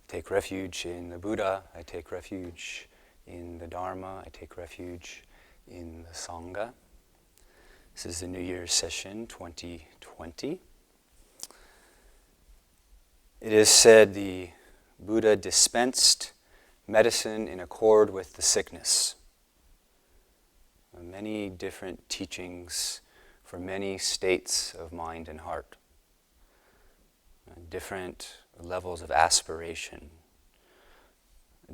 take refuge in the Buddha, I take refuge in the Dharma, I take refuge in the Sangha. This is the New Year's Sesshin 2020. It is said the Buddha dispensed medicine in accord with the sickness. Many different teachings for many states of mind and heart. Different levels of aspiration.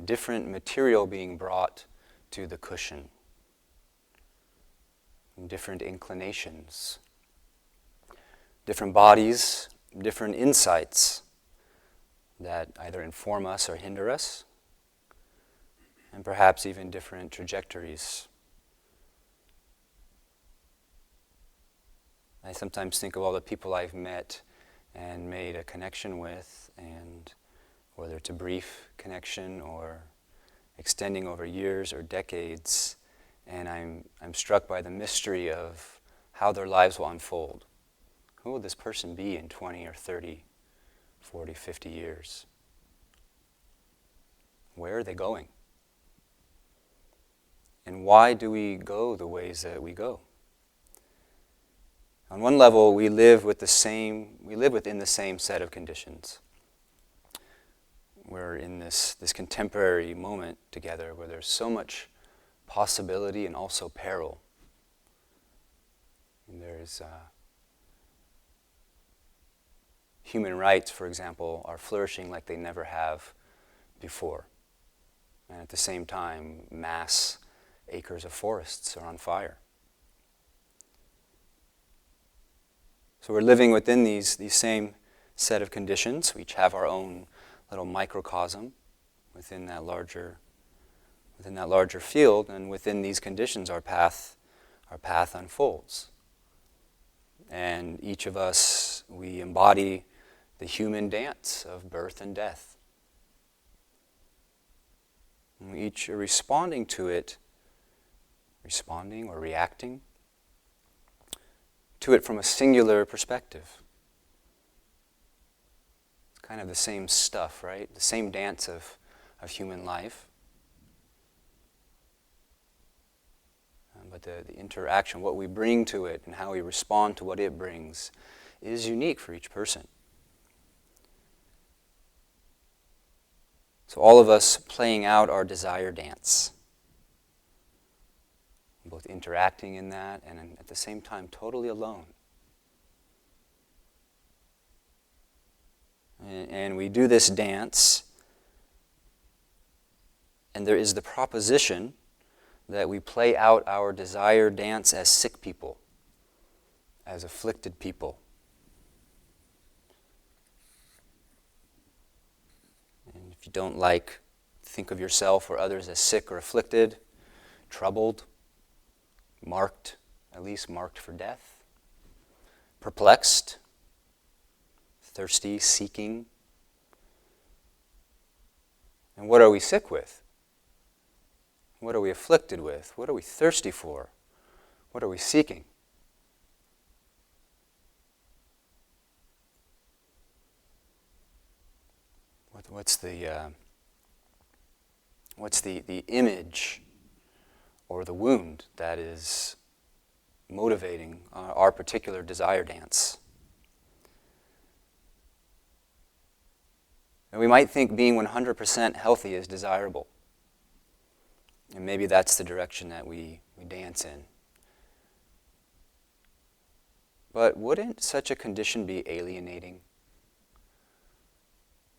Different material being brought to the cushion. Different inclinations. Different bodies, different insights that either inform us or hinder us, and perhaps even different trajectories. I sometimes think of all the people I've met and made a connection with, and whether it's a brief connection or extending over years or decades, and I'm struck by the mystery of how their lives will unfold. Who will this person be in 20 or 30, 40, 50 years? Where are they going? And why do we go the ways that we go? On one level, we live within the same set of conditions. We're in this contemporary moment together where there's so much possibility and also peril. And there's human rights, for example, are flourishing like they never have before. And at the same time, mass acres of forests are on fire. So we're living within these same set of conditions. We each have our own little microcosm within that larger field, and within these conditions our path unfolds. And each of us, we embody the human dance of birth and death. And we each are responding or reacting to it from a singular perspective. It's kind of the same stuff, right? The same dance of human life. But the interaction, what we bring to it and how we respond to what it brings is unique for each person. So all of us playing out our desire dance. Both interacting in that and at the same time totally alone. And we do this dance, and there is the proposition that we play out our desire dance as sick people, as afflicted people. And if you don't think of yourself or others as sick or afflicted, troubled, at least marked for death, perplexed, thirsty, seeking. And what are we sick with? What are we afflicted with? What are we thirsty for? What are we seeking? What's the image or the wound that is motivating our particular desire dance? And we might think being 100% healthy is desirable. And maybe that's the direction that we dance in. But wouldn't such a condition be alienating?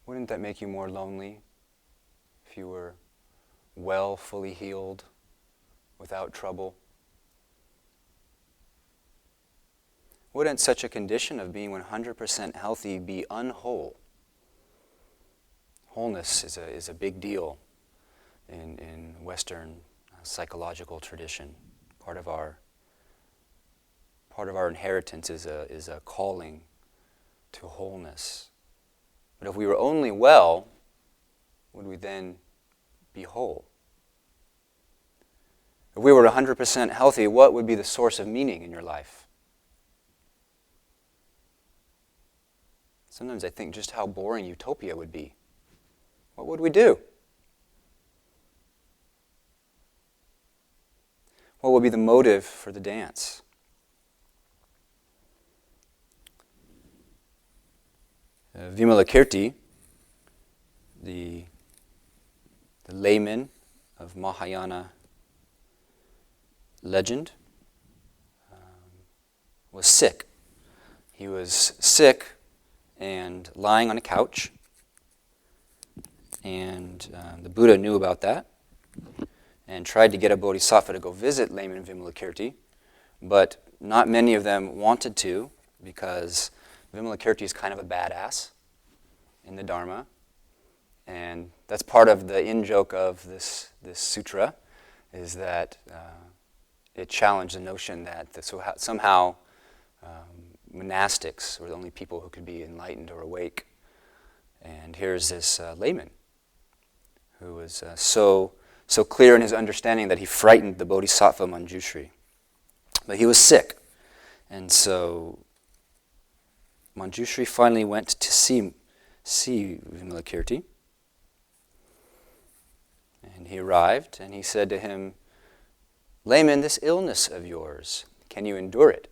Wouldn't that make you more lonely if you were well, fully healed, without trouble? Wouldn't such a condition of being 100% healthy be unwhole? Wholeness is a big deal in Western psychological tradition. Part of our inheritance is a calling to wholeness. But if we were only well, would we then be whole? If we were 100% healthy, what would be the source of meaning in your life? Sometimes I think just how boring utopia would be. what would we do? What would be the motive for the dance? Vimalakirti, the layman of Mahayana legend, was sick. He was sick and lying on a couch, and the Buddha knew about that and tried to get a bodhisattva to go visit layman Vimalakirti, but not many of them wanted to, because Vimalakirti is kind of a badass in the Dharma, and that's part of the in-joke of this sutra, is that it challenged the notion that somehow monastics were the only people who could be enlightened or awake. And here's this layman who was so clear in his understanding that he frightened the bodhisattva Manjushri. But he was sick, and so Manjushri finally went to see Vimalakirti. And he arrived, and he said to him, "Layman, this illness of yours, can you endure it?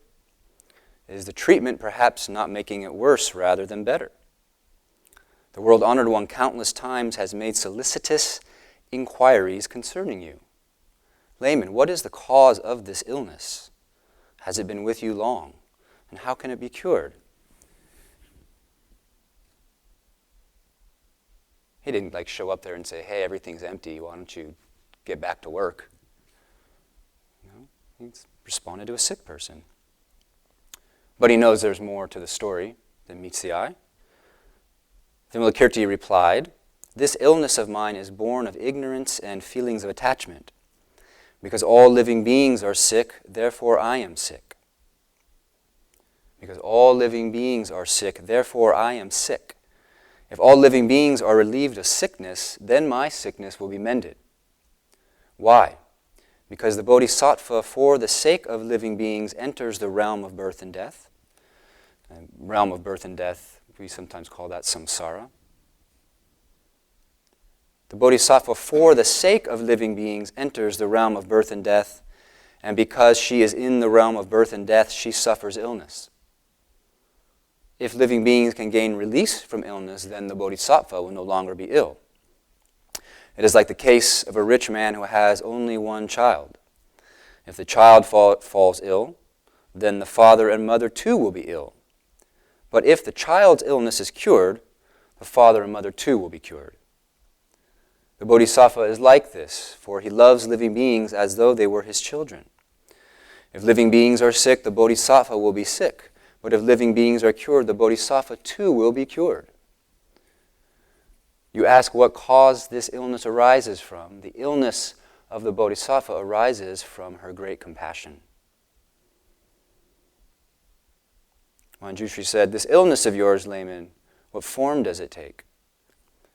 Is the treatment perhaps not making it worse rather than better? The world-honored one countless times has made solicitous inquiries concerning you. Layman, what is the cause of this illness? Has it been with you long? And how can it be cured?" He didn't show up there and say, "Hey, everything's empty, why don't you get back to work?" No, he responded to a sick person. But he knows there's more to the story than meets the eye. Vimalakirti replied, "This illness of mine is born of ignorance and feelings of attachment. Because all living beings are sick, therefore I am sick. Because all living beings are sick, therefore I am sick. If all living beings are relieved of sickness, then my sickness will be mended. Why? Because the bodhisattva, for the sake of living beings, enters the realm of birth and death." And realm of birth and death, we sometimes call that samsara. The bodhisattva, for the sake of living beings, enters the realm of birth and death, and because she is in the realm of birth and death, she suffers illness. If living beings can gain release from illness, then the bodhisattva will no longer be ill. It is like the case of a rich man who has only one child. If the child falls ill, then the father and mother too will be ill. But if the child's illness is cured, the father and mother too will be cured. The bodhisattva is like this, for he loves living beings as though they were his children. If living beings are sick, the bodhisattva will be sick. But if living beings are cured, the bodhisattva too will be cured. You ask what cause this illness arises from. The illness of the bodhisattva arises from her great compassion. Manjushri said, "This illness of yours, layman, what form does it take?"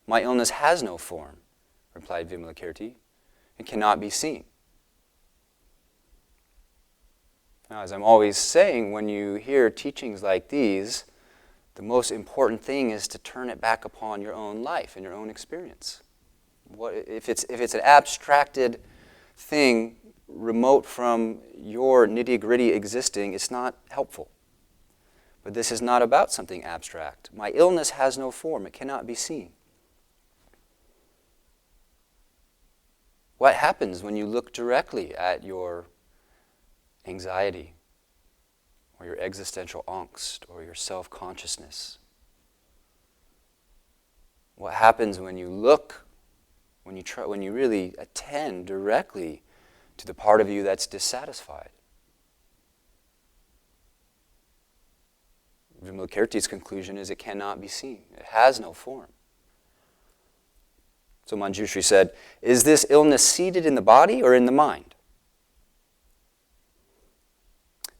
"My illness has no form," replied Vimalakirti. "It cannot be seen." Now, as I'm always saying, when you hear teachings like these, the most important thing is to turn it back upon your own life and your own experience. If it's an abstracted thing remote from your nitty-gritty existing, it's not helpful. But this is not about something abstract. My illness has no form. It cannot be seen. What happens when you look directly at your anxiety, or your existential angst, or your self-consciousness? What happens when you look, when you really attend directly to the part of you that's dissatisfied? Vimalakirti's conclusion is it cannot be seen. It has no form. So Manjushri said, "Is this illness seated in the body or in the mind?"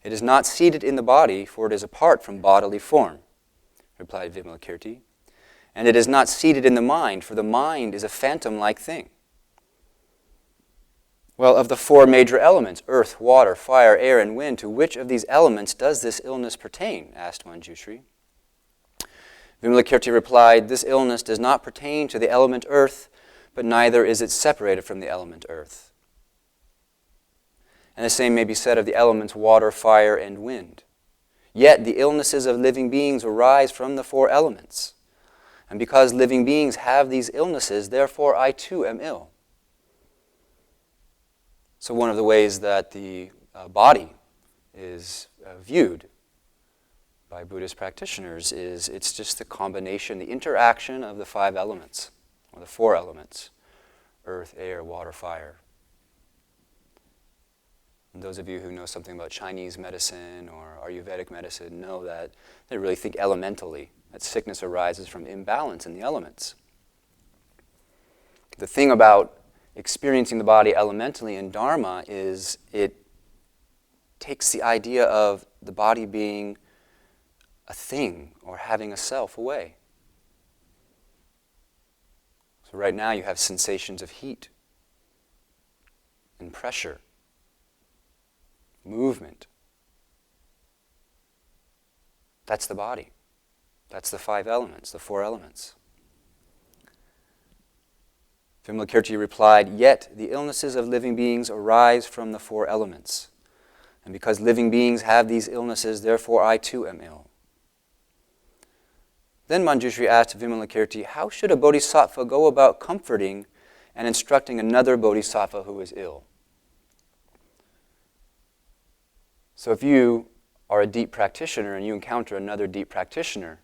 "It is not seated in the body, for it is apart from bodily form," replied Vimalakirti. "And it is not seated in the mind, for the mind is a phantom-like thing." "Well, of the four major elements, earth, water, fire, air, and wind, to which of these elements does this illness pertain?" asked Manjushri. Vimalakirti replied, "This illness does not pertain to the element earth, but neither is it separated from the element earth. And the same may be said of the elements water, fire, and wind. Yet the illnesses of living beings arise from the four elements. And because living beings have these illnesses, therefore I too am ill." So one of the ways that the body is viewed by Buddhist practitioners is it's just the combination, the interaction of the five elements, or the four elements: earth, air, water, fire. And those of you who know something about Chinese medicine or Ayurvedic medicine know that they really think elementally, that sickness arises from imbalance in the elements. The thing about experiencing the body elementally in Dharma is it takes the idea of the body being a thing or having a self away. So right now you have sensations of heat and pressure, movement. That's the body. That's the five elements, the four elements. Vimalakirti replied, "Yet the illnesses of living beings arise from the four elements. And because living beings have these illnesses, therefore I too am ill." Then Manjushri asked Vimalakirti, "How should a bodhisattva go about comforting and instructing another bodhisattva who is ill?" So if you are a deep practitioner and you encounter another deep practitioner,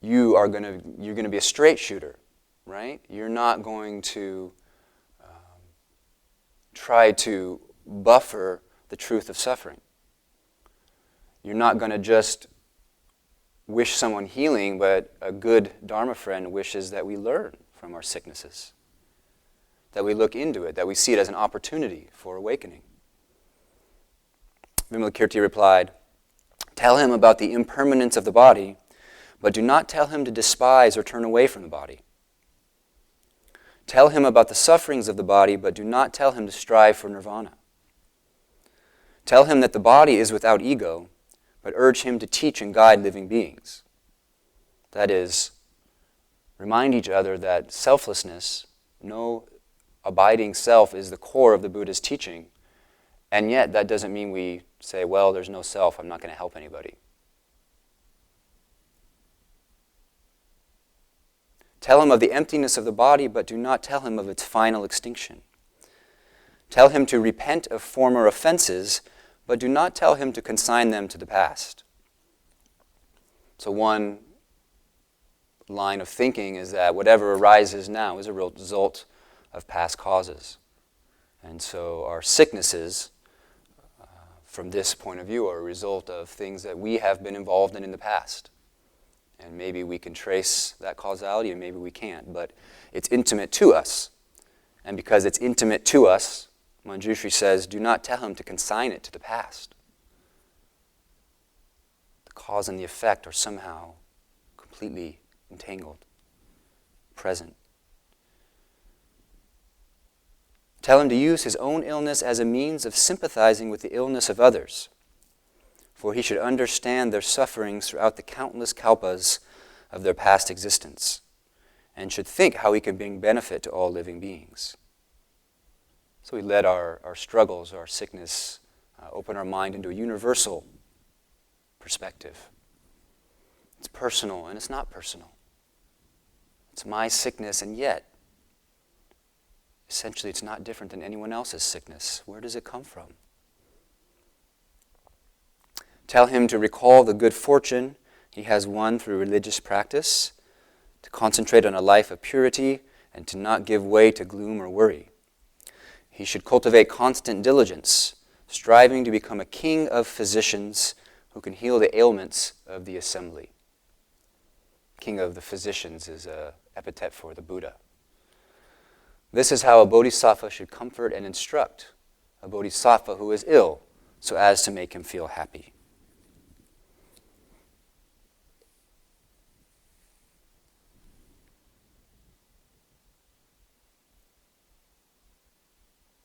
you're going to be a straight shooter, right? You're not going to try to buffer the truth of suffering. You're not going to just wish someone healing, but a good Dharma friend wishes that we learn from our sicknesses, that we look into it, that we see it as an opportunity for awakening. Vimalakirti replied, "Tell him about the impermanence of the body, but do not tell him to despise or turn away from the body. Tell him about the sufferings of the body, but do not tell him to strive for nirvana. Tell him that the body is without ego, but urge him to teach and guide living beings." That is, remind each other that selflessness, no abiding self, is the core of the Buddha's teaching, and yet that doesn't mean we say, well, there's no self, I'm not going to help anybody. Tell him of the emptiness of the body, but do not tell him of its final extinction. Tell him to repent of former offenses, but do not tell him to consign them to the past. So one line of thinking is that whatever arises now is a real result of past causes. And so our sicknesses, from this point of view, are a result of things that we have been involved in the past. And maybe we can trace that causality and maybe we can't, but it's intimate to us. And because it's intimate to us, Manjushri says, do not tell him to consign it to the past. The cause and the effect are somehow completely entangled, present. Tell him to use his own illness as a means of sympathizing with the illness of others, for he should understand their sufferings throughout the countless kalpas of their past existence, and should think how he can bring benefit to all living beings. So we let our struggles, our sickness, open our mind into a universal perspective. It's personal and it's not personal. It's my sickness, and yet, essentially, it's not different than anyone else's sickness. Where does it come from? Tell him to recall the good fortune he has won through religious practice, to concentrate on a life of purity, and to not give way to gloom or worry. He should cultivate constant diligence, striving to become a king of physicians who can heal the ailments of the assembly. King of the physicians is an epithet for the Buddha. This is how a bodhisattva should comfort and instruct a bodhisattva who is ill, so as to make him feel happy.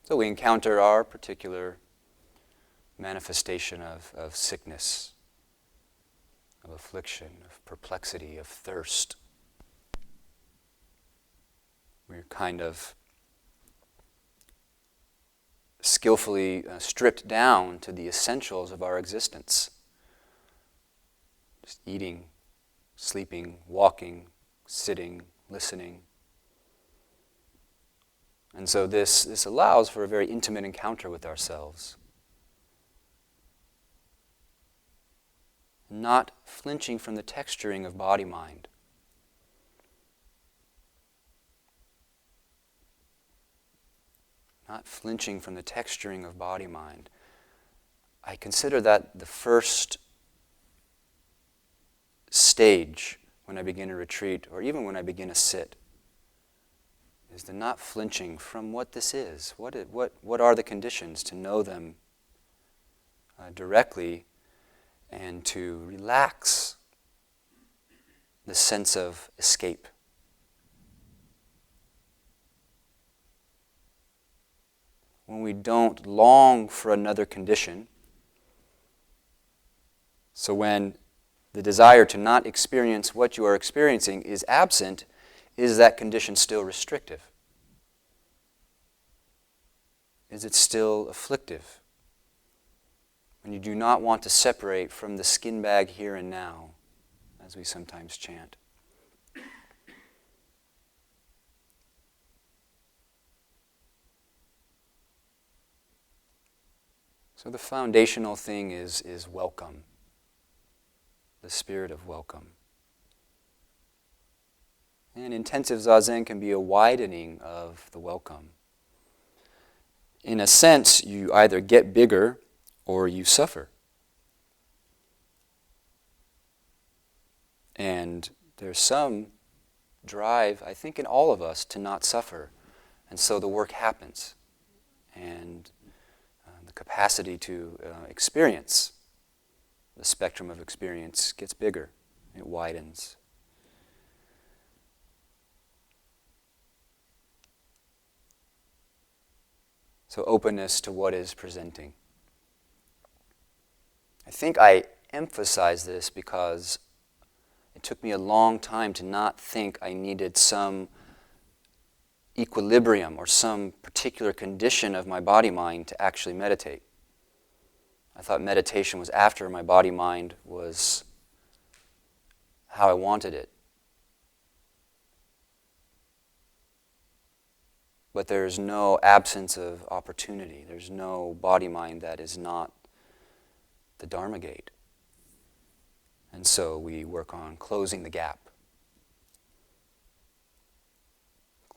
So we encounter our particular manifestation of sickness. of affliction, of perplexity, of thirst. We're kind of skillfully stripped down to the essentials of our existence. Just eating, sleeping, walking, sitting, listening. And so this allows for a very intimate encounter with ourselves. Not flinching from the texturing of body-mind. Not flinching from the texturing of body-mind. I consider that the first stage when I begin a retreat, or even when I begin a sit, is the not flinching from what this is. What are the conditions, to know them directly, and to relax the sense of escape. When we don't long for another condition, so when the desire to not experience what you are experiencing is absent, is that condition still restrictive? Is it still afflictive? When you do not want to separate from the skin bag here and now, as we sometimes chant. So the foundational thing is welcome, the spirit of welcome. And intensive zazen can be a widening of the welcome. In a sense, you either get bigger or you suffer. And there's some drive, I think, in all of us to not suffer. And so the work happens. And the capacity to experience, the spectrum of experience gets bigger. It widens. So openness to what is presenting. I think I emphasize this because it took me a long time to not think I needed some equilibrium or some particular condition of my body-mind to actually meditate. I thought meditation was after my body-mind was how I wanted it. But there's no absence of opportunity. There's no body-mind that is not the Dharma gate. And so we work on closing the gap.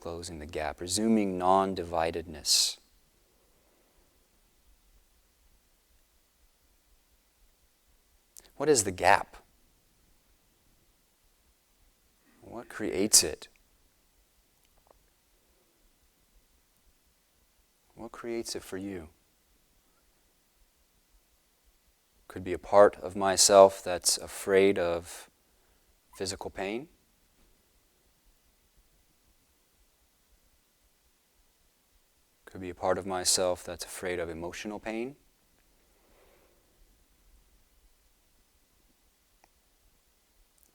Closing the gap, resuming non-dividedness. What is the gap? What creates it? What creates it for you? Could be a part of myself that's afraid of physical pain. Could be a part of myself that's afraid of emotional pain.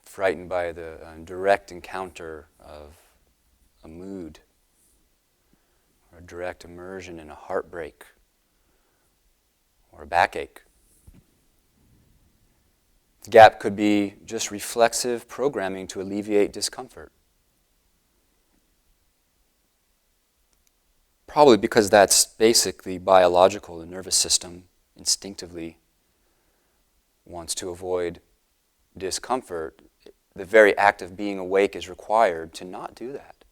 Frightened by the direct encounter of a mood, or a direct immersion in a heartbreak, or a backache. The gap could be just reflexive programming to alleviate discomfort. Probably because that's basically biological. The nervous system instinctively wants to avoid discomfort. The very act of being awake is required to not do that.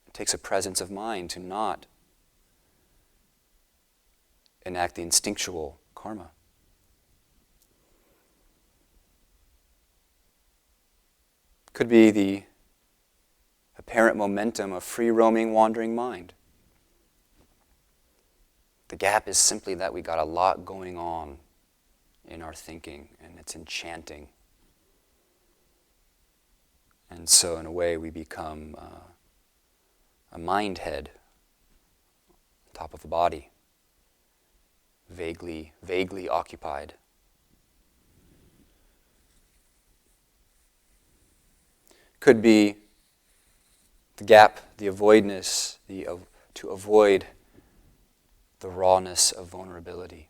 It takes a presence of mind to not enact the instinctual karma. Could be the apparent momentum of free-roaming, wandering mind. The gap is simply that we got a lot going on in our thinking, and it's enchanting. And so in a way we become a mind head on top of the body, vaguely occupied. Could be the gap, the avoidness, to avoid the rawness of vulnerability.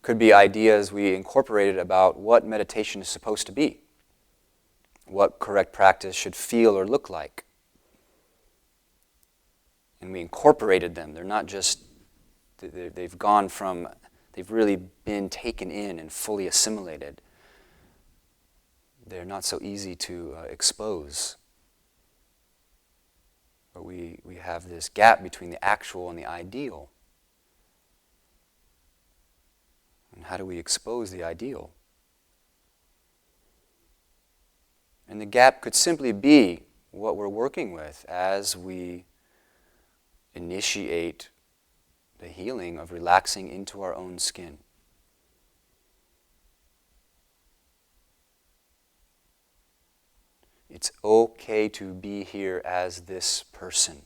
Could be ideas we incorporated about what meditation is supposed to be, what correct practice should feel or look like. And we incorporated them. They're not just, they've gone from, they've really been taken in and fully assimilated. They're not so easy to expose. But we have this gap between the actual and the ideal. And how do we expose the ideal? And the gap could simply be what we're working with as we initiate the healing of relaxing into our own skin. It's okay to be here as this person.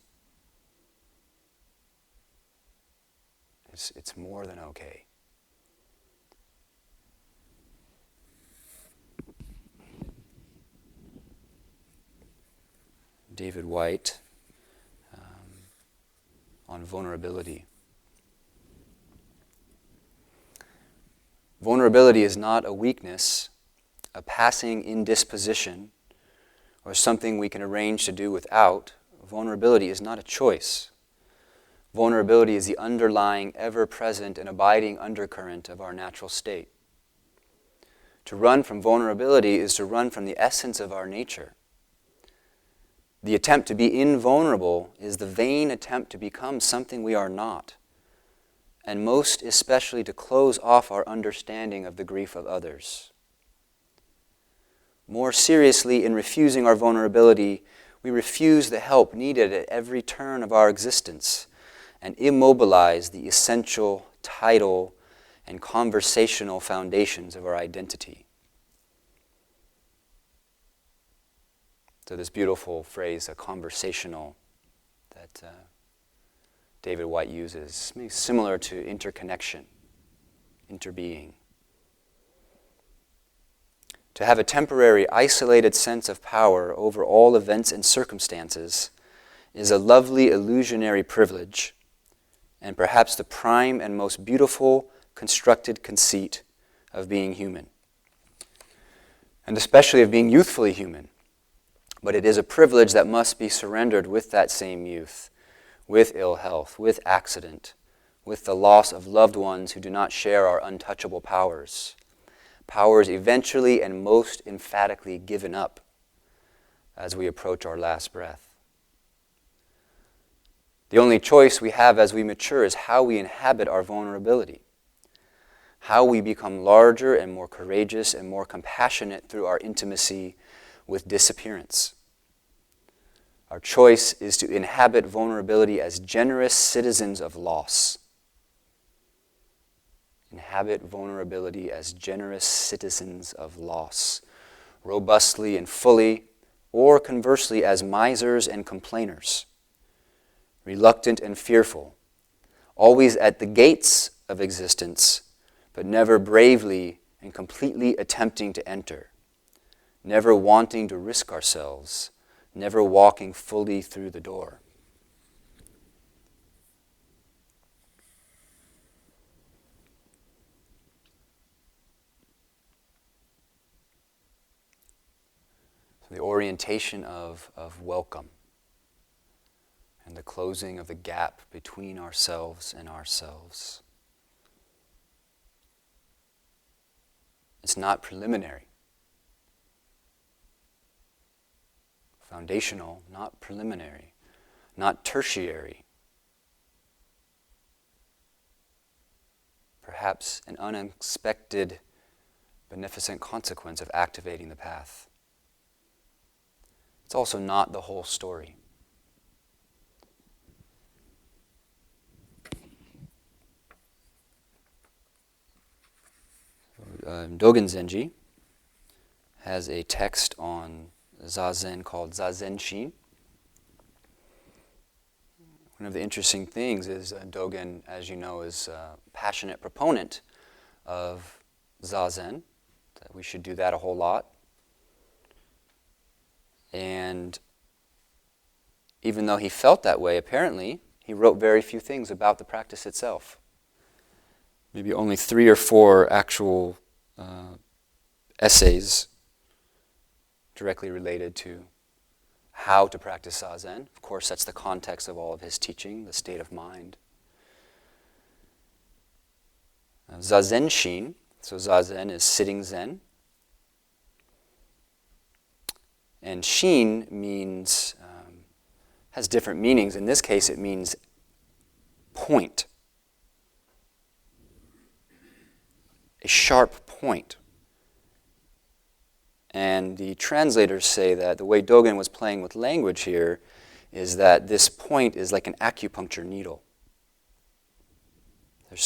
It's more than okay. David White on vulnerability. Vulnerability is not a weakness, a passing indisposition, or something we can arrange to do without. Vulnerability is not a choice. Vulnerability is the underlying, ever-present and abiding undercurrent of our natural state. To run from vulnerability is to run from the essence of our nature. The attempt to be invulnerable is the vain attempt to become something we are not, and most especially to close off our understanding of the grief of others. More seriously, in refusing our vulnerability, we refuse the help needed at every turn of our existence and immobilize the essential, tidal, and conversational foundations of our identity. So this beautiful phrase, a conversational, that David White uses, similar to interconnection, interbeing. To have a temporary, isolated sense of power over all events and circumstances is a lovely, illusionary privilege, and perhaps the prime and most beautiful constructed conceit of being human, and especially of being youthfully human. But it is a privilege that must be surrendered with that same youth, with ill health, with accident, with the loss of loved ones who do not share our untouchable powers. Powers eventually and most emphatically given up as we approach our last breath. The only choice we have as we mature is how we inhabit our vulnerability, how we become larger and more courageous and more compassionate through our intimacy with disappearance. Our choice is to inhabit vulnerability as generous citizens of loss. Inhabit vulnerability as generous citizens of loss, robustly and fully, or conversely as misers and complainers, reluctant and fearful, always at the gates of existence, but never bravely and completely attempting to enter, never wanting to risk ourselves, never walking fully through the door. So the orientation of welcome and the closing of the gap between ourselves and ourselves. It's not preliminary. Foundational, not preliminary, not tertiary. Perhaps an unexpected, beneficent consequence of activating the path. It's also not the whole story. Dogen Zenji has a text on Zazen called Zazen-shin. One of the interesting things is Dogen, as you know, is passionate proponent of Zazen, that we should do that a whole lot. And even though he felt that way, apparently, he wrote very few things about the practice itself. Maybe only 3 or 4 actual essays directly related to how to practice Zazen. Of course, that's the context of all of his teaching, the state of mind. Zazen-shin, so Zazen is sitting Zen. And shin means, has different meanings. In this case, it means point. A sharp point. And the translators say that the way Dogen was playing with language here is that this point is like an acupuncture needle. There's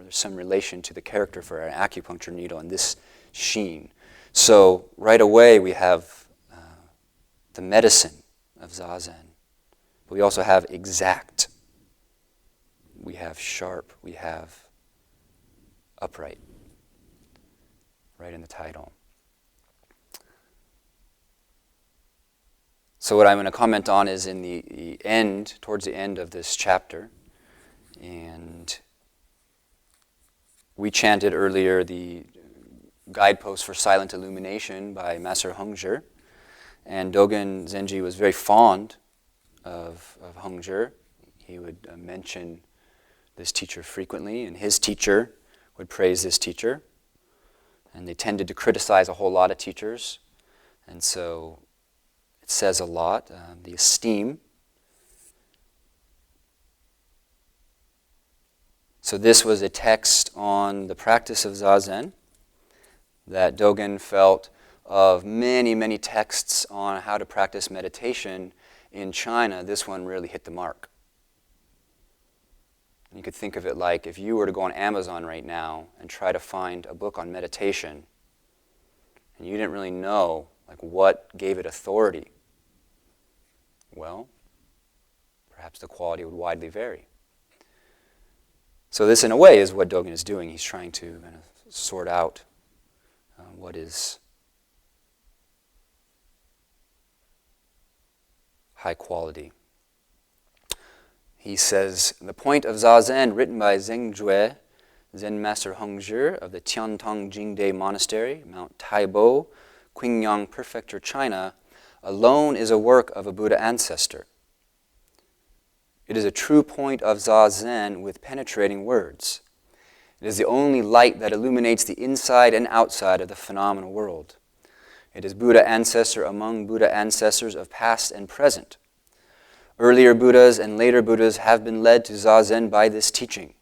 some relation to the character for an acupuncture needle in this shin. So right away we have the medicine of Zazen. But we also have exact. We have sharp. We have upright. Right in the title. So what I'm going to comment on is in the end, towards the end of this chapter. And we chanted earlier the Guidepost for Silent Illumination by Master Hongzhi. And Dogen Zenji was very fond of Hongzhi. He would mention this teacher frequently, and his teacher would praise this teacher. And they tended to criticize a whole lot of teachers. And so it says a lot, the esteem. So this was a text on the practice of Zazen that Dogen felt of many, many texts on how to practice meditation in China. This one really hit the mark. You could think of it like if you were to go on Amazon right now and try to find a book on meditation, and you didn't really know like what gave it authority. Well, perhaps the quality would widely vary. So this, in a way, is what Dogen is doing. He's trying to kind of sort out what is high quality. He says, the point of Zazen, written by Zheng Jue, Zen Master Hongzhi of the Tiantong Jingde Monastery, Mount Taibo, Qingyang Prefecture, China, alone is a work of a Buddha ancestor. It is a true point of Zazen with penetrating words. It is the only light that illuminates the inside and outside of the phenomenal world. It is Buddha ancestor among Buddha ancestors of past and present. Earlier Buddhas and later Buddhas have been led to Zazen by this teaching.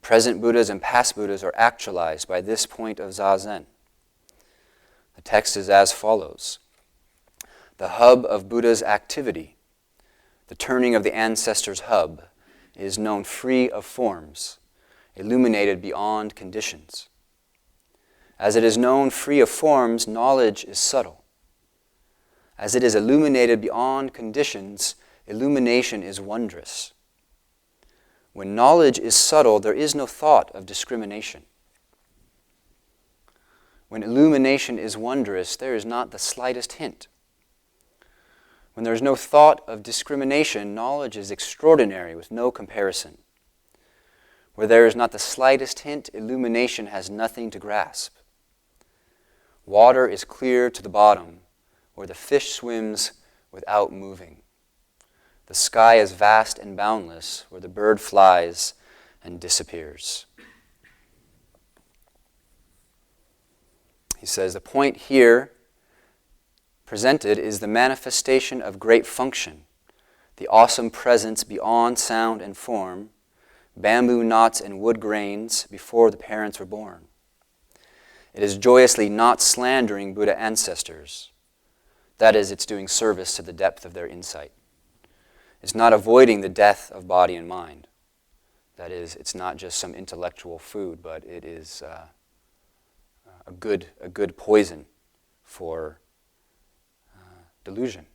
Present Buddhas and past Buddhas are actualized by this point of Zazen. The text is as follows. The hub of Buddha's activity, the turning of the ancestor's hub, is known free of forms, illuminated beyond conditions. As it is known free of forms, knowledge is subtle. As it is illuminated beyond conditions, illumination is wondrous. When knowledge is subtle, there is no thought of discrimination. When illumination is wondrous, there is not the slightest hint. When there is no thought of discrimination, knowledge is extraordinary with no comparison. Where there is not the slightest hint, illumination has nothing to grasp. Water is clear to the bottom, where the fish swims without moving. The sky is vast and boundless, where the bird flies and disappears. He says, the point here presented is the manifestation of great function, the awesome presence beyond sound and form, bamboo knots and wood grains before the parents were born. It is joyously not slandering Buddha ancestors. That is, it's doing service to the depth of their insight. It's not avoiding the death of body and mind. That is, it's not just some intellectual food, but it is a good poison for delusion.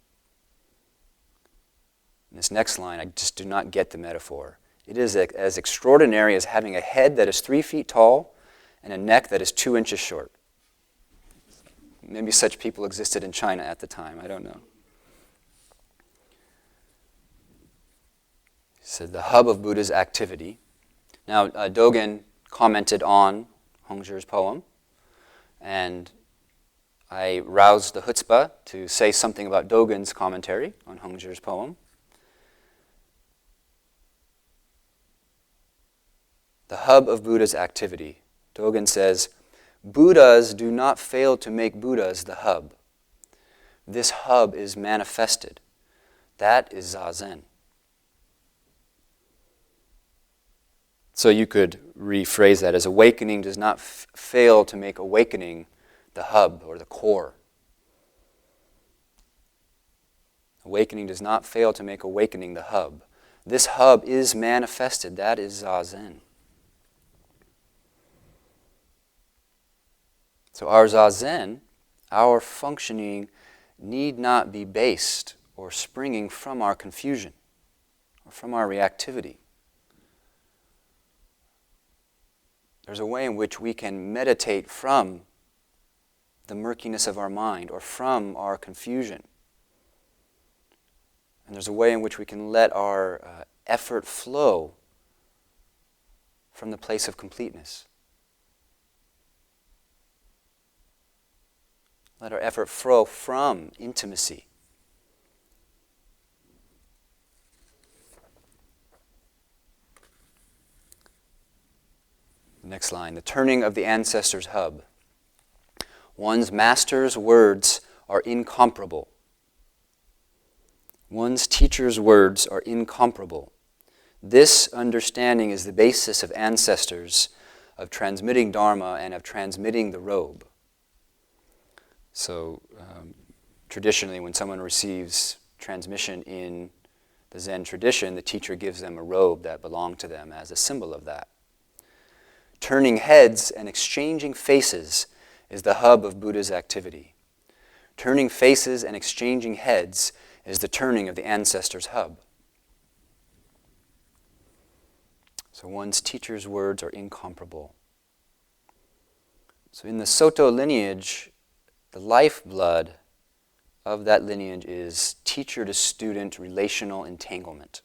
In this next line, I just do not get the metaphor. It is as extraordinary as having a head that is 3 feet tall and a neck that is 2 inches short. Maybe such people existed in China at the time, I don't know. He said, the hub of Buddha's activity. Now, Dogen commented on Hongzhi's poem, and I roused the chutzpah to say something about Dogen's commentary on Hongzhi's poem. The hub of Buddha's activity. Dogen says, Buddhas do not fail to make Buddhas the hub. This hub is manifested. That is Zazen. So you could rephrase that as awakening does not fail to make awakening the hub or the core. Awakening does not fail to make awakening the hub. This hub is manifested. That is Zazen. So our Zazen, our functioning, need not be based or springing from our confusion or from our reactivity. There's a way in which we can meditate from the murkiness of our mind or from our confusion. And there's a way in which we can let our effort flow from the place of completeness. Let our effort flow from intimacy. Next line, the turning of the ancestor's hub. One's master's words are incomparable. One's teacher's words are incomparable. This understanding is the basis of ancestors, of transmitting Dharma, and of transmitting the robe. So, traditionally, when someone receives transmission in the Zen tradition, the teacher gives them a robe that belonged to them as a symbol of that. Turning heads and exchanging faces is the hub of Buddha's activity. Turning faces and exchanging heads is the turning of the ancestor's hub. So one's teacher's words are incomparable. So in the Soto lineage, the lifeblood of that lineage is teacher-to-student relational entanglement.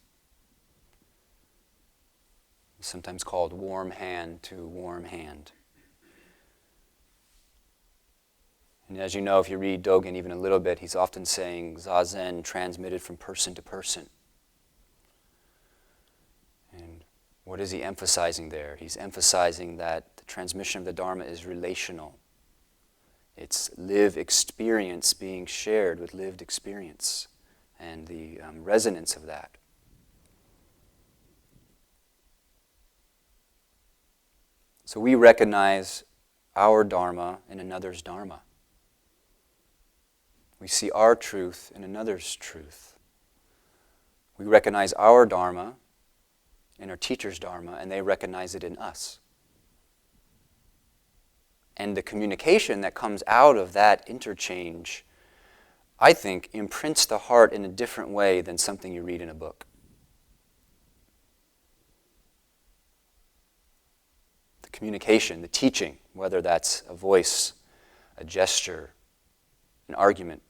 Sometimes called warm hand to warm hand. And as you know, if you read Dogen even a little bit, he's often saying Zazen transmitted from person to person. And what is he emphasizing there? He's emphasizing that the transmission of the Dharma is relational. It's lived experience being shared with lived experience and the resonance of that. So we recognize our Dharma in another's Dharma. We see our truth in another's truth. We recognize our Dharma in our teacher's Dharma, and they recognize it in us. And the communication that comes out of that interchange, I think, imprints the heart in a different way than something you read in a book. The communication, the teaching, whether that's a voice, a gesture, an argument,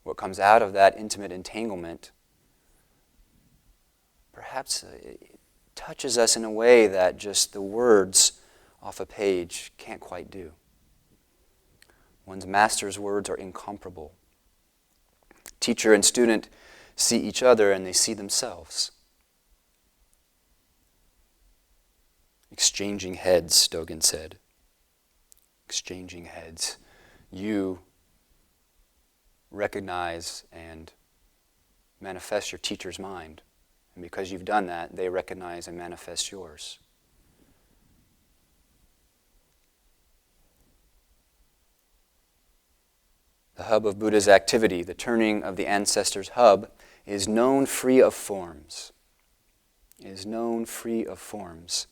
what comes out of that intimate entanglement perhaps it touches us in a way that just the words off a page can't quite do. One's master's words are incomparable. Teacher and student see each other and they see themselves. Exchanging heads, Dogen said. Exchanging heads. You recognize and manifest your teacher's mind. And because you've done that, they recognize and manifest yours. The hub of Buddha's activity, the turning of the ancestor's hub, is known free of forms. Is known free of forms.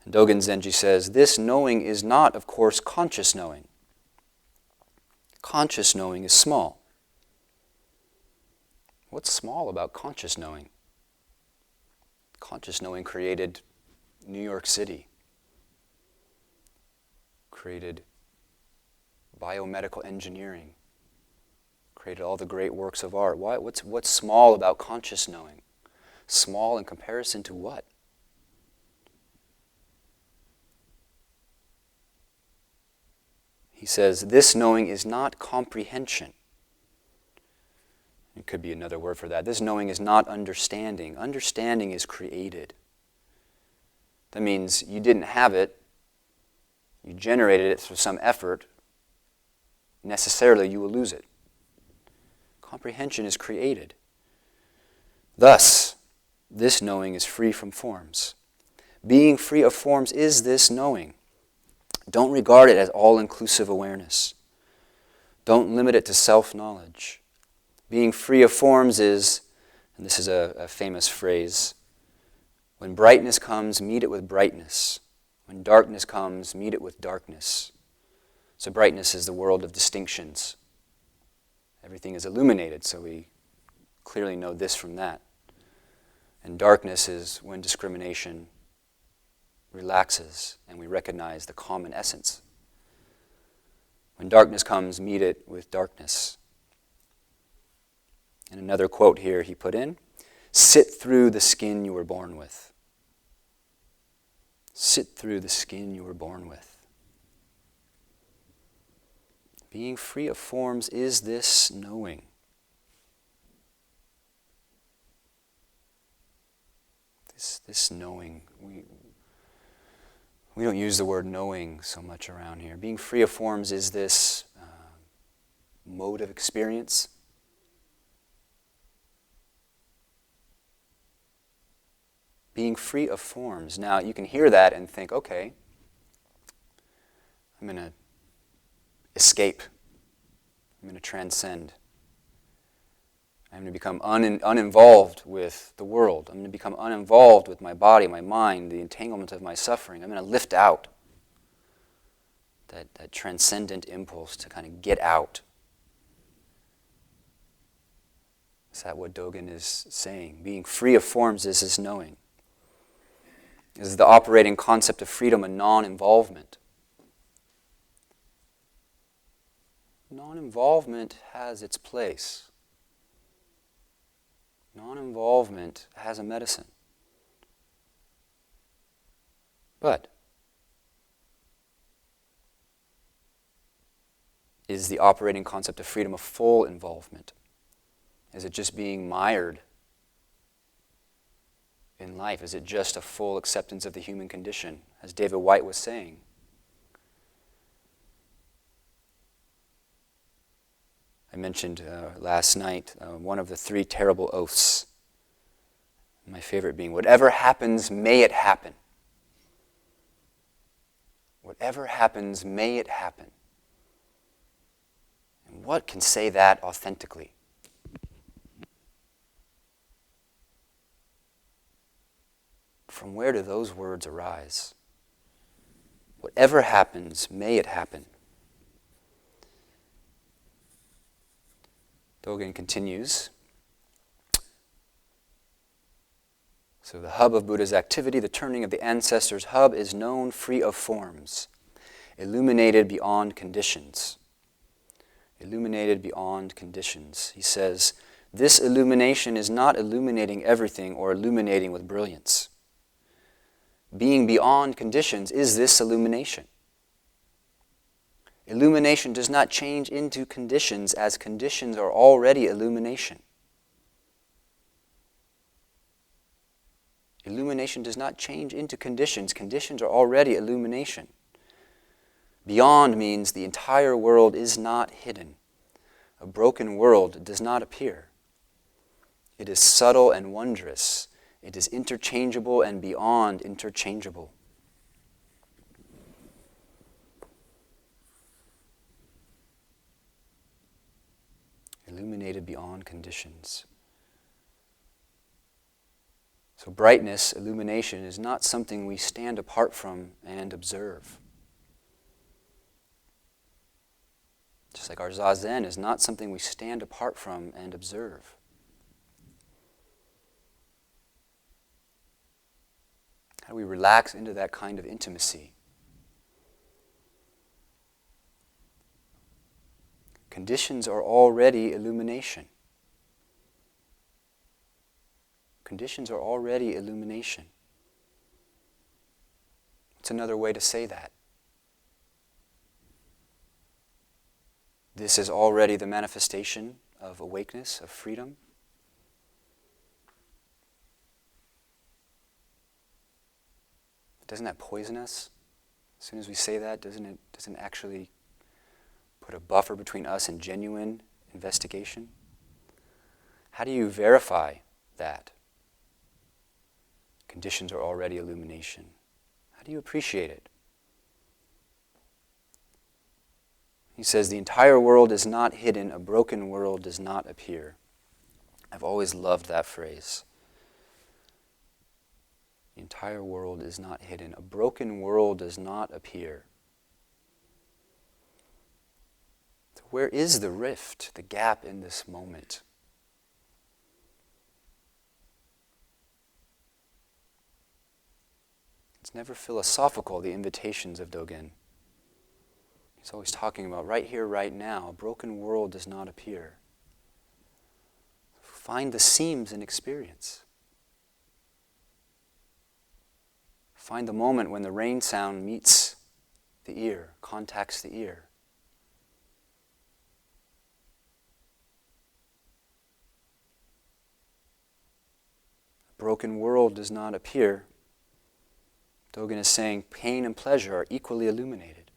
And Dogen Zenji says, this knowing is not, of course, conscious knowing. Conscious knowing is small. What's small about conscious knowing? Conscious knowing created New York City, created biomedical engineering, created all the great works of art. What's small about conscious knowing? Small in comparison to what? He says, this knowing is not comprehension. It could be another word for that. This knowing is not understanding. Understanding is created. That means you didn't have it, you generated it through some effort, necessarily you will lose it. Comprehension is created. Thus, this knowing is free from forms. Being free of forms is this knowing. Don't regard it as all-inclusive awareness. Don't limit it to self-knowledge. Being free of forms is, and this is a famous phrase, when brightness comes, meet it with brightness. When darkness comes, meet it with darkness. So brightness is the world of distinctions. Everything is illuminated, so we clearly know this from that. And darkness is when discrimination relaxes and we recognize the common essence. When darkness comes, meet it with darkness. And another quote here he put in, sit through the skin you were born with. Sit through the skin you were born with. Being free of forms is this knowing. This knowing. We don't use the word knowing so much around here. Being free of forms is this mode of experience. Being free of forms. Now, you can hear that and think, okay, I'm going to escape. I'm going to transcend. I'm going to become uninvolved with the world. I'm going to become uninvolved with my body, my mind, the entanglement of my suffering. I'm going to lift out that transcendent impulse to kind of get out. Is that what Jogen is saying? Being free of forms is this knowing. This is the operating concept of freedom and non-involvement. Non-involvement has its place. Non-involvement has a medicine. But is the operating concept of freedom a full involvement? Is it just being mired in life? Is it just a full acceptance of the human condition, as David White was saying? I mentioned last night one of the 3 terrible oaths. My favorite being, whatever happens, may it happen. Whatever happens, may it happen. And what can say that authentically? From where do those words arise? Whatever happens, may it happen. Jogen continues. So the hub of Buddha's activity, the turning of the ancestors' hub, is known free of forms, illuminated beyond conditions. Illuminated beyond conditions. He says, this illumination is not illuminating everything or illuminating with brilliance. Being beyond conditions is this illumination. Illumination does not change into conditions, as conditions are already illumination. Illumination does not change into conditions. Conditions are already illumination. Beyond means the entire world is not hidden. A broken world does not appear. It is subtle and wondrous. It is interchangeable and beyond interchangeable. Illuminated beyond conditions. So brightness, illumination, is not something we stand apart from and observe. Just like our zazen is not something we stand apart from and observe. How do we relax into that kind of intimacy? Conditions are already illumination. Conditions are already illumination. What's another way to say that? This is already the manifestation of awakeness, of freedom. Doesn't that poison us? As soon as we say that, doesn't it actually put a buffer between us and genuine investigation? How do you verify that? Conditions are already illumination. How do you appreciate it? He says, the entire world is not hidden, a broken world does not appear. I've always loved that phrase. The entire world is not hidden, a broken world does not appear. So where is the rift, the gap in this moment? It's never philosophical, the invitations of Dogen. He's always talking about right here, right now. A broken world does not appear. Find the seams in experience. Find the moment when the rain sound meets the ear, contacts the ear. A broken world does not appear. Dogen is saying pain and pleasure are equally illuminated.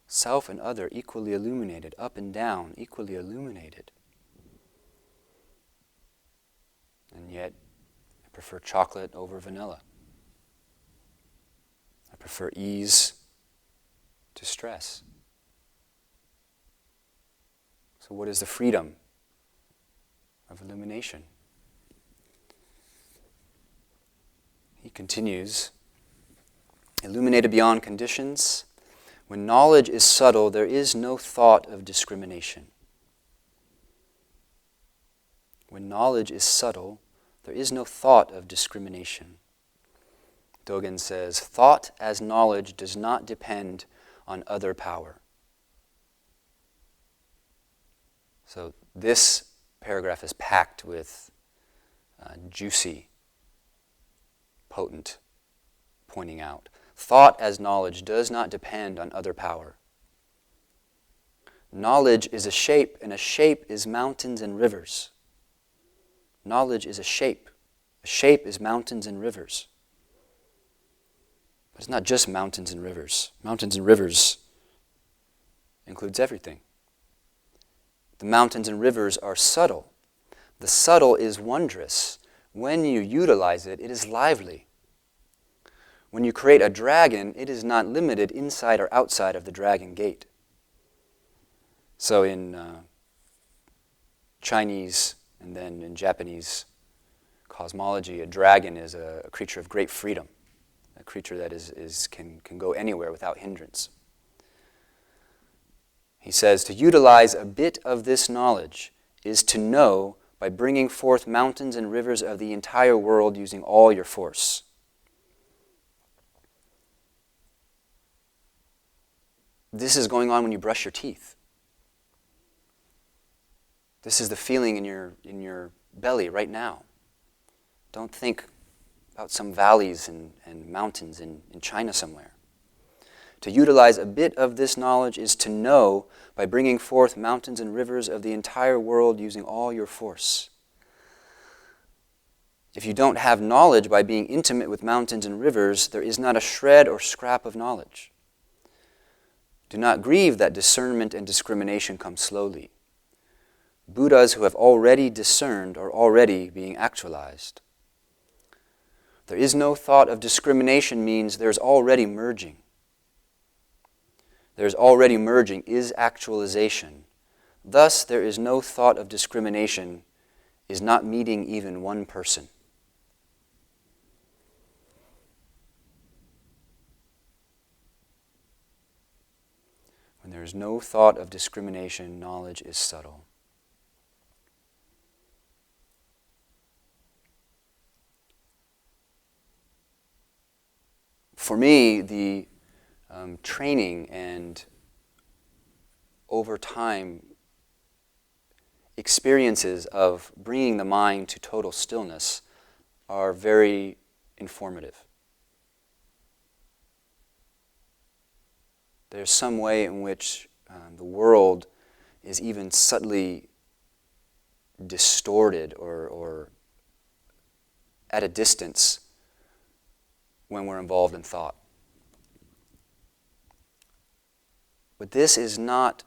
Self and other equally illuminated, up and down equally illuminated. And yet, I prefer chocolate over vanilla. I prefer ease to stress. So what is the freedom of illumination? He continues, illuminated beyond conditions. When knowledge is subtle, there is no thought of discrimination. When knowledge is subtle, there is no thought of discrimination. Dogen says, thought as knowledge does not depend on other power. So this paragraph is packed with juicy, potent pointing out. Thought as knowledge does not depend on other power. Knowledge is a shape, and a shape is mountains and rivers. Knowledge is a shape. A shape is mountains and rivers. But it's not just mountains and rivers. Mountains and rivers includes everything. The mountains and rivers are subtle. The subtle is wondrous. When you utilize it, it is lively. When you create a dragon, it is not limited inside or outside of the dragon gate. So in Chinese and then in Japanese cosmology, a dragon is a creature of great freedom, a creature that can go anywhere without hindrance. He says, to utilize a bit of this knowledge is to know by bringing forth mountains and rivers of the entire world using all your force. This is going on when you brush your teeth. This is the feeling in your belly right now. Don't think about some valleys and mountains in China somewhere. To utilize a bit of this knowledge is to know by bringing forth mountains and rivers of the entire world using all your force. If you don't have knowledge by being intimate with mountains and rivers, there is not a shred or scrap of knowledge. Do not grieve that discernment and discrimination come slowly. Buddhas who have already discerned are already being actualized. There is no thought of discrimination means there's already merging. There's already merging is actualization. Thus, there is no thought of discrimination is not meeting even one person. When there is no thought of discrimination, knowledge is subtle. For me, the training and over time experiences of bringing the mind to total stillness are very informative. There's some way in which the world is even subtly distorted or at a distance when we're involved in thought. But this is not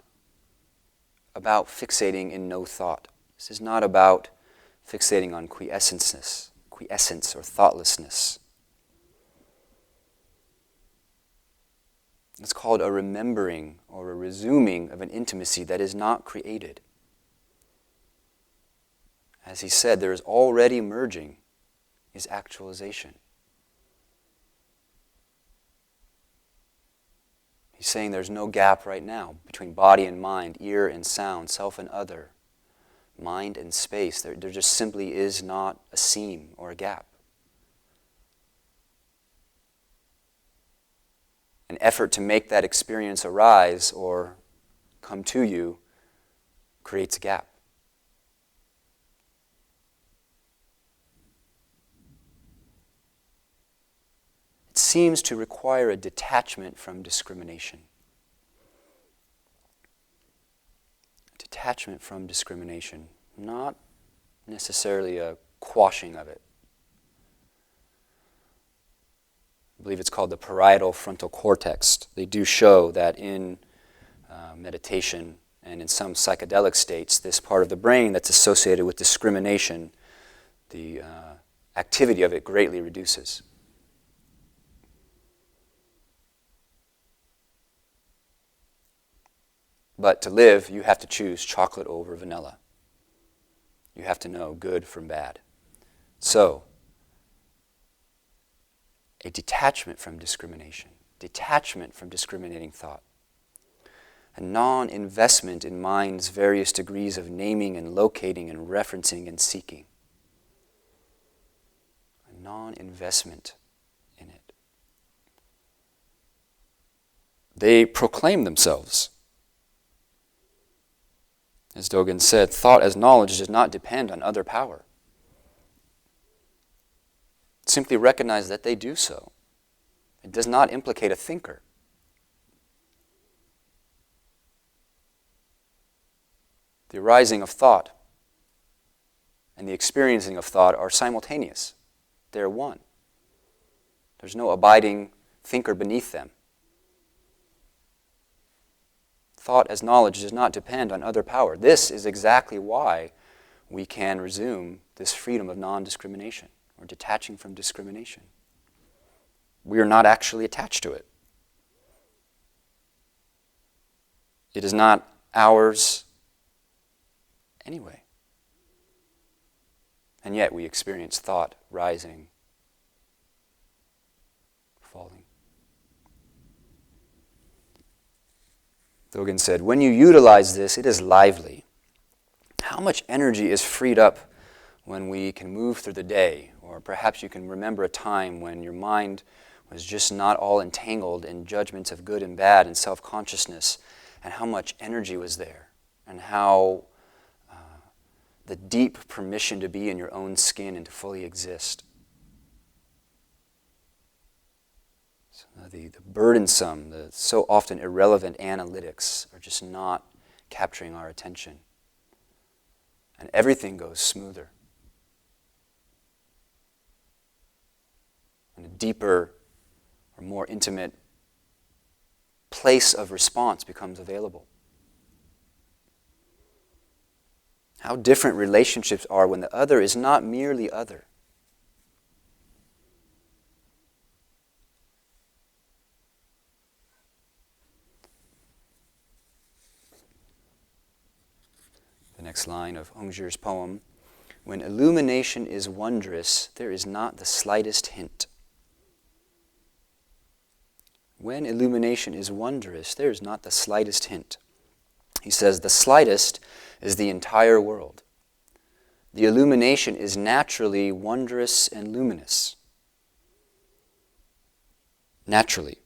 about fixating in no thought. This is not about fixating on quiescence or thoughtlessness. It's called a remembering or a resuming of an intimacy that is not created. As he said, there is already merging, is actualization. He's saying there's no gap right now between body and mind, ear and sound, self and other, mind and space. There just simply is not a seam or a gap. An effort to make that experience arise or come to you creates a gap. It seems to require a detachment from discrimination. Detachment from discrimination, not necessarily a quashing of it. I believe it's called the parietal frontal cortex. They do show that in meditation and in some psychedelic states, this part of the brain that's associated with discrimination, the activity of it greatly reduces. But to live, you have to choose chocolate over vanilla. You have to know good from bad. So, a detachment from discrimination, detachment from discriminating thought, a non-investment in mind's various degrees of naming and locating and referencing and seeking, a non-investment in it. They proclaim themselves. As Jogen said, thought as knowledge does not depend on other power. Simply recognize that they do so. It does not implicate a thinker. The arising of thought and the experiencing of thought are simultaneous. They're one. There's no abiding thinker beneath them. Thought as knowledge does not depend on other power. This is exactly why we can resume this freedom of non-discrimination, or detaching from discrimination. We are not actually attached to it. It is not ours anyway. And yet we experience thought rising, falling. Jogen said, when you utilize this, it is lively. How much energy is freed up when we can move through the day? Or perhaps you can remember a time when your mind was just not all entangled in judgments of good and bad and self-consciousness, and how much energy was there, and how the deep permission to be in your own skin and to fully exist. So the burdensome, the so often irrelevant analytics are just not capturing our attention. And everything goes smoother. And a deeper or more intimate place of response becomes available. How different relationships are when the other is not merely other. The next line of Hongzhi's poem, when illumination is wondrous, there is not the slightest hint. When illumination is wondrous, there is not the slightest hint. He says the slightest is the entire world. The illumination is naturally wondrous and luminous. naturally.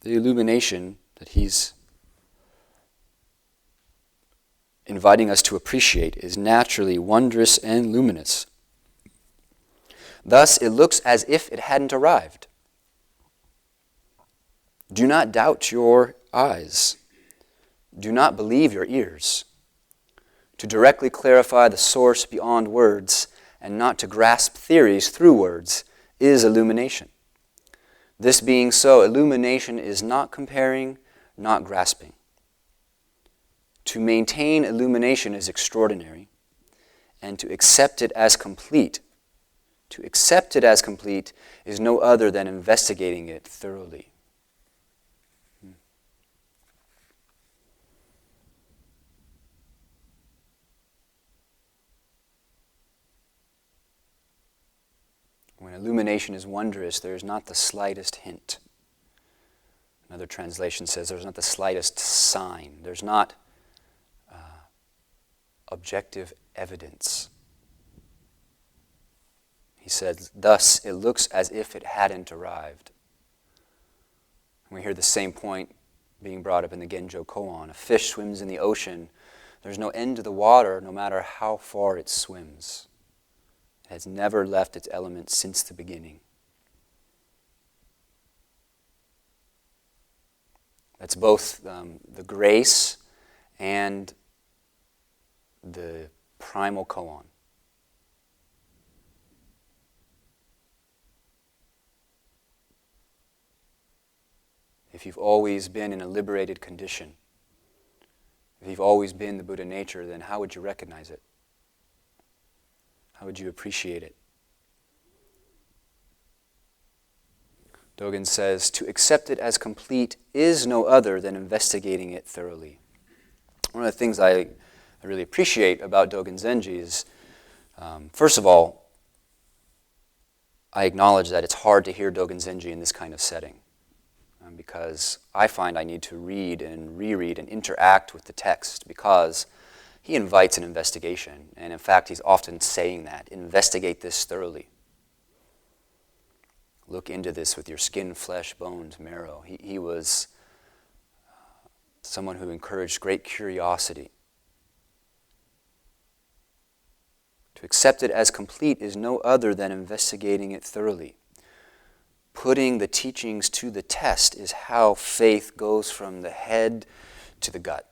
The illumination that he's inviting us to appreciate is naturally wondrous and luminous. Thus, it looks as if it hadn't arrived. Do not doubt your eyes. Do not believe your ears. To directly clarify the source beyond words and not to grasp theories through words is illumination. This being so, illumination is not comparing, not grasping. To maintain illumination is extraordinary, and to accept it as complete, is no other than investigating it thoroughly. When illumination is wondrous, there is not the slightest hint. Another translation says there's not the slightest sign. There's not objective evidence. He said, thus it looks as if it hadn't arrived. We hear the same point being brought up in the Genjo Koan. A fish swims in the ocean. There's no end to the water, no matter how far it swims. It has never left its element since the beginning. That's both the grace and the primal koan. If you've always been in a liberated condition, if you've always been the Buddha nature, then how would you recognize it? How would you appreciate it? Dogen says, to accept it as complete is no other than investigating it thoroughly. One of the things I really appreciate about Dogen Zenji is, first of all, I acknowledge that it's hard to hear Dogen Zenji in this kind of setting, because I find I need to read and reread and interact with the text, because he invites an investigation. And in fact, he's often saying that, investigate this thoroughly. Look into this with your skin, flesh, bones, marrow. He was someone who encouraged great curiosity. To accept it as complete is no other than investigating it thoroughly. Putting the teachings to the test is how faith goes from the head to the gut.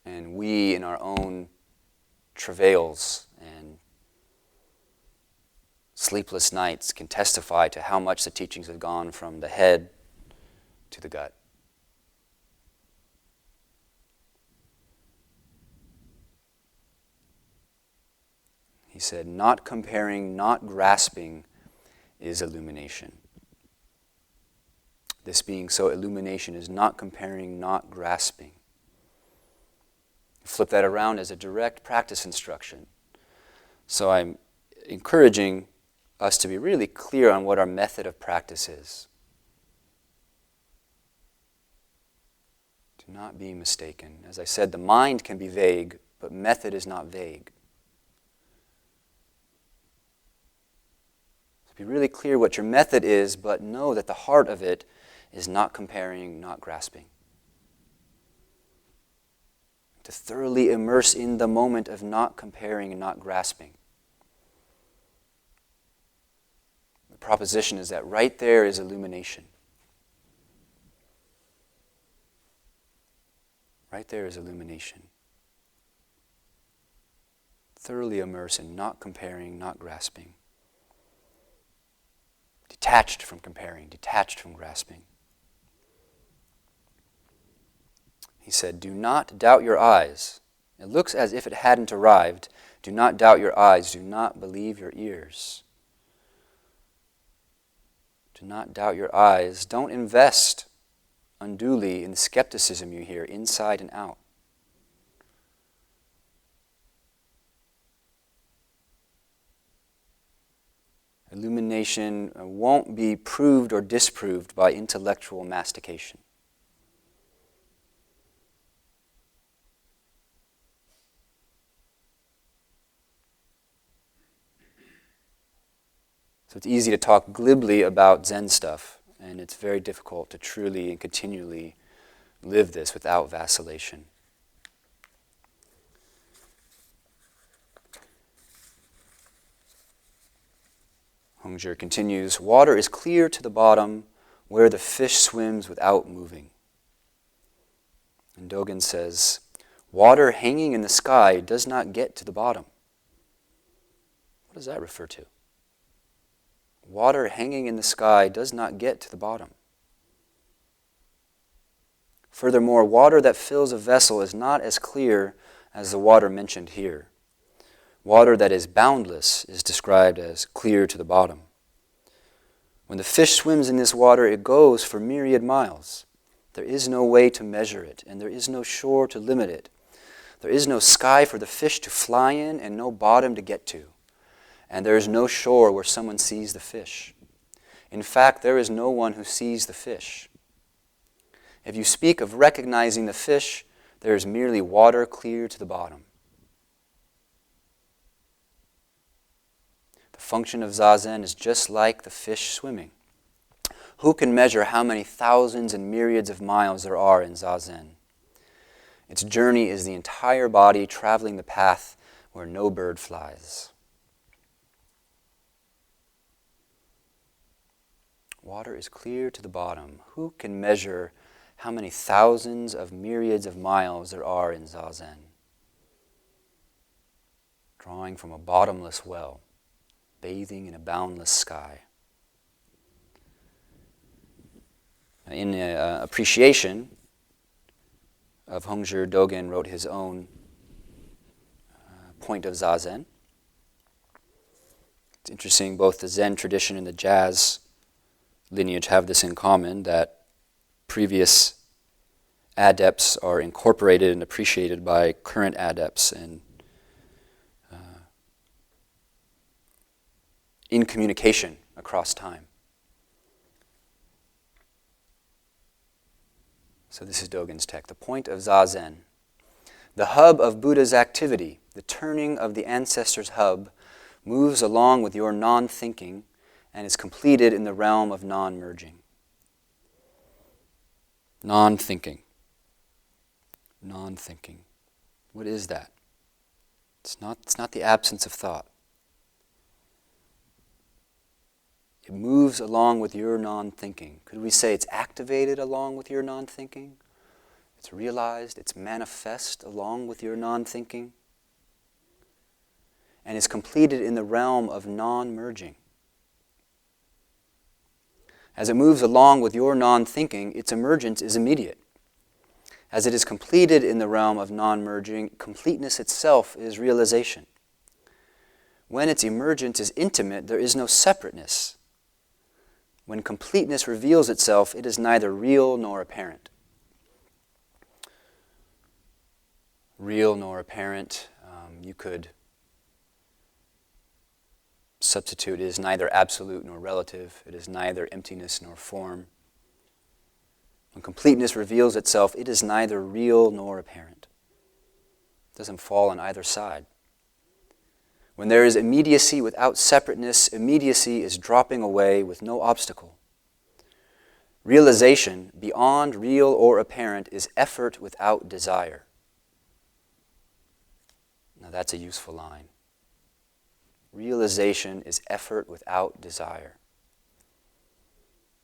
And we, in our own travails and sleepless nights, can testify to how much the teachings have gone from the head to the gut. He said, not comparing, not grasping is illumination. This being so, illumination is not comparing, not grasping. Flip that around as a direct practice instruction. So I'm encouraging us to be really clear on what our method of practice is. Do not be mistaken. As I said, the mind can be vague, but method is not vague. So be really clear what your method is, but know that the heart of it is not comparing, not grasping. To thoroughly immerse in the moment of not comparing and not grasping. The proposition is that right there is illumination. Right there is illumination. Thoroughly immerse in not comparing, not grasping. Detached from comparing, detached from grasping. He said, do not doubt your eyes. It looks as if it hadn't arrived. Do not doubt your eyes. Do not believe your ears. Do not doubt your eyes. Don't invest unduly in the skepticism you hear inside and out. Illumination won't be proved or disproved by intellectual mastication. So it's easy to talk glibly about Zen stuff, and it's very difficult to truly and continually live this without vacillation. Hongzhi continues, water is clear to the bottom where the fish swims without moving. And Dogen says, water hanging in the sky does not get to the bottom. What does that refer to? Water hanging in the sky does not get to the bottom. Furthermore, water that fills a vessel is not as clear as the water mentioned here. Water that is boundless is described as clear to the bottom. When the fish swims in this water, it goes for myriad miles. There is no way to measure it, and there is no shore to limit it. There is no sky for the fish to fly in and no bottom to get to. And there is no shore where someone sees the fish. In fact, there is no one who sees the fish. If you speak of recognizing the fish, there is merely water clear to the bottom. The function of Zazen is just like the fish swimming. Who can measure how many thousands and myriads of miles there are in Zazen? Its journey is the entire body traveling the path where no bird flies. Water is clear to the bottom. Who can measure how many thousands of myriads of miles there are in Zazen? Drawing from a bottomless well, bathing in a boundless sky. In appreciation of Hongzhi, Dogen wrote his own point of Zazen. It's interesting, both the Zen tradition and the jazz lineage have this in common, that previous adepts are incorporated and appreciated by current adepts and in communication across time. So this is Dogen's text. The point of Zazen. The hub of Buddha's activity, the turning of the ancestor's hub, moves along with your non-thinking and is completed in the realm of non-merging. Non-thinking. Non-thinking. What is that? It's not the absence of thought. It moves along with your non-thinking. Could we say it's activated along with your non-thinking? It's realized, it's manifest along with your non-thinking. And is completed in the realm of non-merging. As it moves along with your non-thinking, its emergence is immediate. As it is completed in the realm of non-merging, completeness itself is realization. When its emergence is intimate, there is no separateness. When completeness reveals itself, it is neither real nor apparent. Real nor apparent, you could substitute, it is neither absolute nor relative. It is neither emptiness nor form. When completeness reveals itself, it is neither real nor apparent. It doesn't fall on either side. When there is immediacy without separateness, immediacy is dropping away with no obstacle. Realization, beyond real or apparent, is effort without desire. Now that's a useful line. Realization is effort without desire.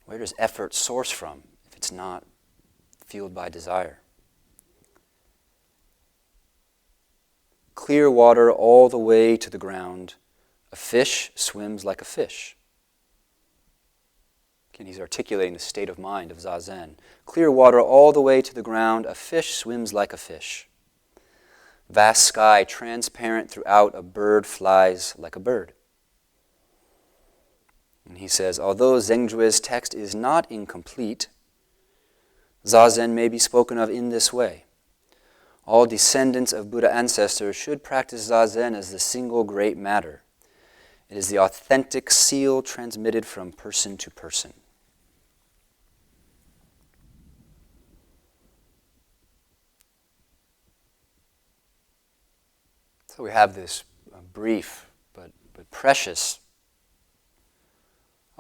Where does effort source from if it's not fueled by desire? Clear water all the way to the ground. A fish swims like a fish. Again, he's articulating the state of mind of Zazen. Clear water all the way to the ground. A fish swims like a fish. Vast sky, transparent throughout, a bird flies like a bird. And he says, although Zhengzhui's text is not incomplete, Zazen may be spoken of in this way. All descendants of Buddha ancestors should practice Zazen as the single great matter. It is the authentic seal transmitted from person to person. So we have this brief but precious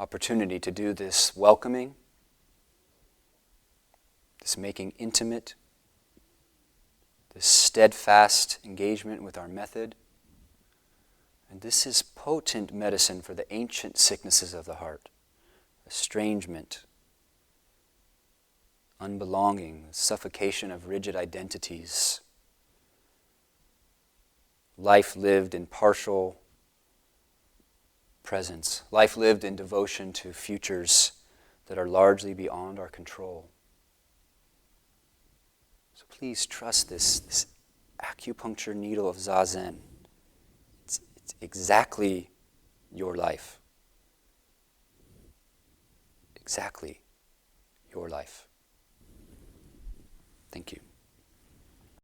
opportunity to do this welcoming, this making intimate, this steadfast engagement with our method. And this is potent medicine for the ancient sicknesses of the heart: estrangement, unbelonging, suffocation of rigid identities, life lived in partial presence, life lived in devotion to futures that are largely beyond our control. So please trust this acupuncture needle of Zazen. It's exactly your life. Exactly your life. Thank you.